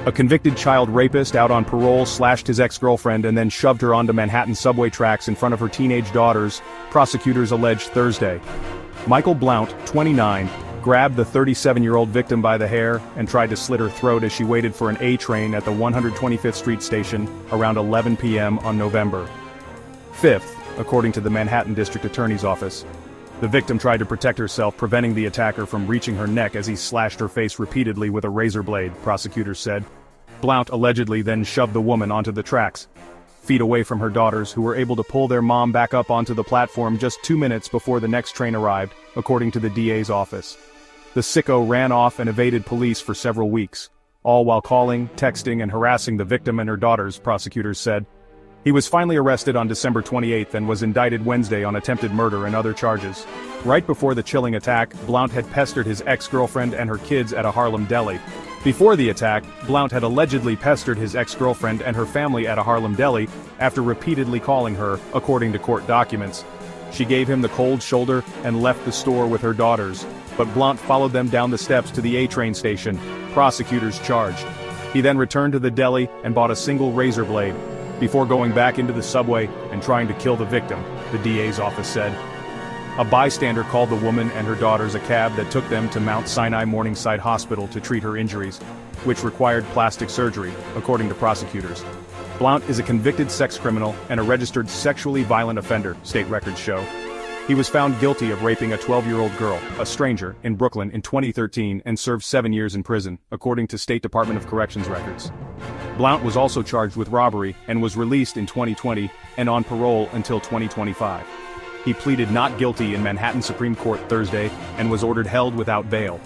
A convicted child rapist out on parole slashed his ex-girlfriend and then shoved her onto Manhattan subway tracks in front of her teenage daughters, prosecutors alleged Thursday. Michael Blount, 29, grabbed the 37-year-old victim by the hair and tried to slit her throat as she waited for an A train at the 125th Street station around 11 p.m. on November 5th, according to the Manhattan District Attorney's Office. The victim tried to protect herself, preventing the attacker from reaching her neck as he slashed her face repeatedly with a razor blade, prosecutors said. Blount allegedly then shoved the woman onto the tracks, feet away from her daughters, who were able to pull their mom back up onto the platform just 2 minutes before the next train arrived, according to the DA's office. The sicko ran off and evaded police for several weeks, all while calling, texting, and harassing the victim and her daughters, prosecutors said. He was finally arrested on December 28 and was indicted Wednesday on attempted murder and other charges. Right before the chilling attack, Blount had pestered his ex-girlfriend and her kids at a Harlem deli. Before the attack, Blount had allegedly pestered his ex-girlfriend and her family at a Harlem deli after repeatedly calling her, according to court documents. She gave him the cold shoulder and left the store with her daughters, but Blount followed them down the steps to the A-train station, prosecutors charged. He then returned to the deli and bought a single razor blade, before going back into the subway and trying to kill the victim, the DA's office said. A bystander called the woman and her daughters a cab that took them to Mount Sinai Morningside Hospital to treat her injuries, which required plastic surgery, according to prosecutors. Blount is a convicted sex criminal and a registered sexually violent offender, state records show. He was found guilty of raping a 12-year-old girl, a stranger, in Brooklyn in 2013 and served 7 years in prison, according to State Department of Corrections records. Blount was also charged with robbery and was released in 2020 and on parole until 2025. He pleaded not guilty in Manhattan Supreme Court Thursday and was ordered held without bail.